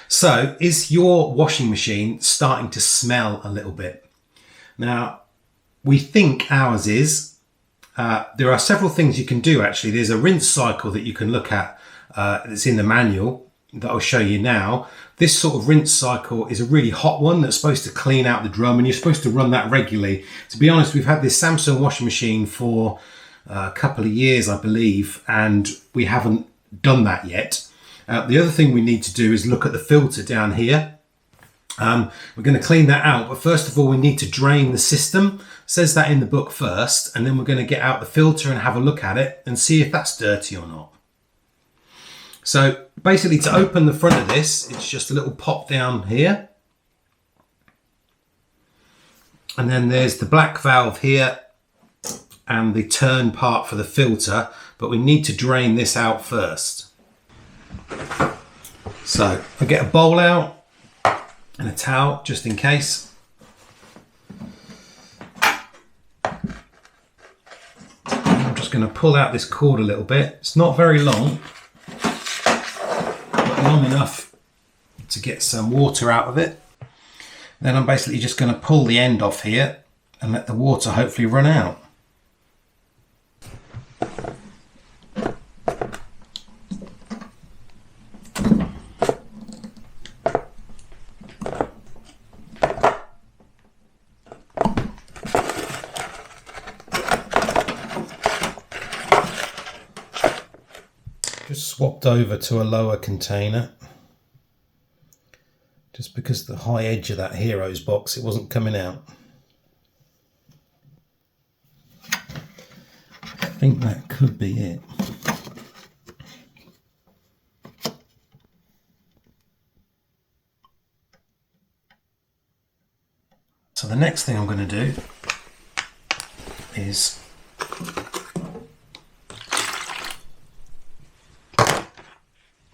So is your washing machine starting to smell a little bit? Now, we think ours is. There are several things you can do actually. There's a rinse cycle that you can look at that's in the manual that I'll show you now. This sort of rinse cycle is a really hot one that's supposed to clean out the drum, and you're supposed to run that regularly. To be honest, we've had this Samsung washing machine for a couple of years, I believe, and we haven't done that yet. The other thing we need to do is look at the filter down here. We're going to clean that out, but first of all we need to drain the system. It says that in the book first, and then we're going to get out the filter and have a look at it and see if that's dirty or not. So basically, to open the front of this, it's just a little pop down here, and then there's the black valve here and the turn part for the filter, but we need to drain this out first. So I get a bowl out and a towel just in case. I'm just going to pull out this cord a little bit. It's not very long, but long enough to get some water out of it. Then I'm basically just going to pull the end off here and let the water hopefully run out. Just swapped over to a lower container just because the high edge of that Heroes box, it wasn't coming out. I think that could be it. So the next thing I'm going to do is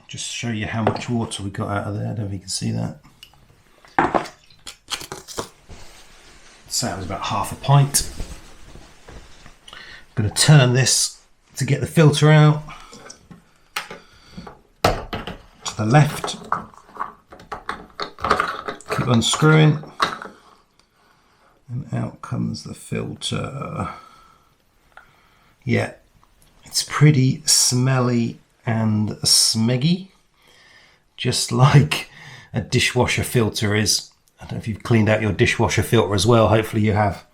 just show you how much water we got out of there. I don't know if you can see that. So that was about half a pint. I'm going to turn this to get the filter out. To the left. Keep unscrewing. And out comes the filter. Yeah, it's pretty smelly and smeggy, just like a dishwasher filter is. I don't know if you've cleaned out your dishwasher filter as well. Hopefully you have.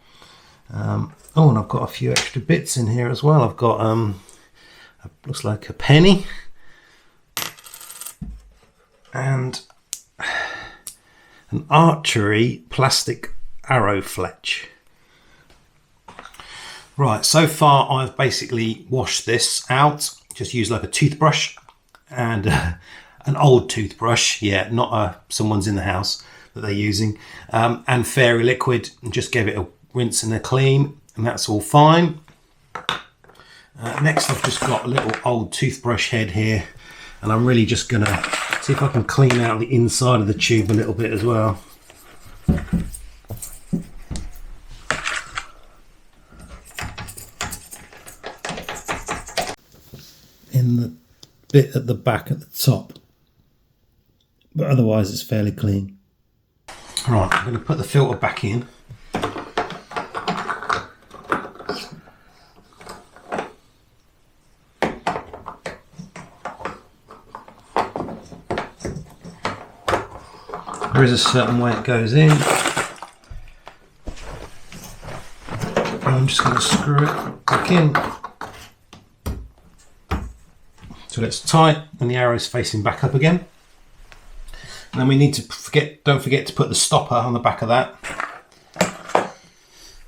Oh, and I've got a few extra bits in here as well. I've got looks like a penny and an archery plastic arrow fletch. Right, so far I've basically washed this out. Just use like a toothbrush and an old toothbrush, yeah, not someone's in the house that they're using, and fairy liquid, and just gave it a rinse and a clean, and that's all fine. Next I've just got a little old toothbrush head here, and I'm really just gonna see if I can clean out the inside of the tube a little bit as well. In the bit at the back at the top, but otherwise it's fairly clean. Right, I'm going to put the filter back in. There is a certain way it goes in. And I'm just going to screw it back in. So it's tight and the arrow is facing back up again. And then we need to don't forget to put the stopper on the back of that,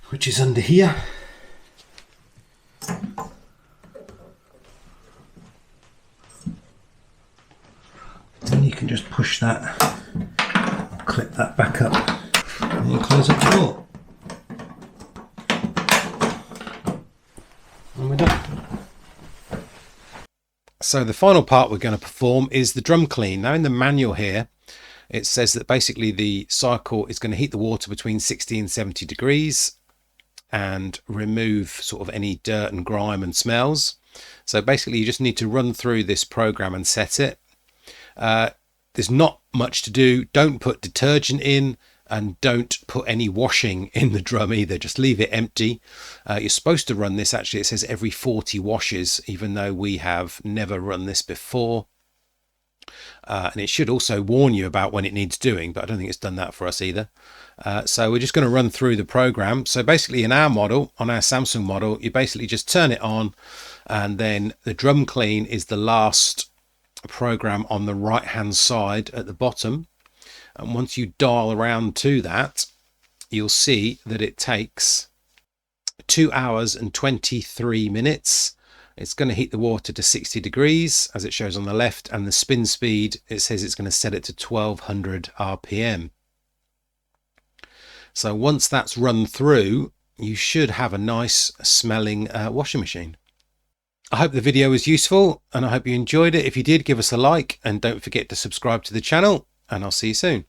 which is under here. Then you can just push that, and clip that back up, and you close up the door. And we're done. So the final part we're going to perform is the drum clean. Now in the manual here, it says that basically the cycle is going to heat the water between 60 and 70 degrees and remove sort of any dirt and grime and smells. So basically you just need to run through this program and set it. there's not much to do. Don't put detergent in, and don't put any washing in the drum either. Just leave it empty. You're supposed to run this, actually, it says every 40 washes, even though we have never run this before. And it should also warn you about when it needs doing, but I don't think it's done that for us either. So we're just going to run through the program. So basically in our model, on our Samsung model, you basically just turn it on, and then the drum clean is the last program on the right hand side at the bottom. And once you dial around to that, you'll see that it takes 2 hours and 23 minutes. It's going to heat the water to 60 degrees as it shows on the left, and the spin speed, it says it's going to set it to 1200 RPM. So once that's run through, you should have a nice smelling washing machine. I hope the video was useful, and I hope you enjoyed it. If you did, give us a like, and don't forget to subscribe to the channel, and I'll see you soon.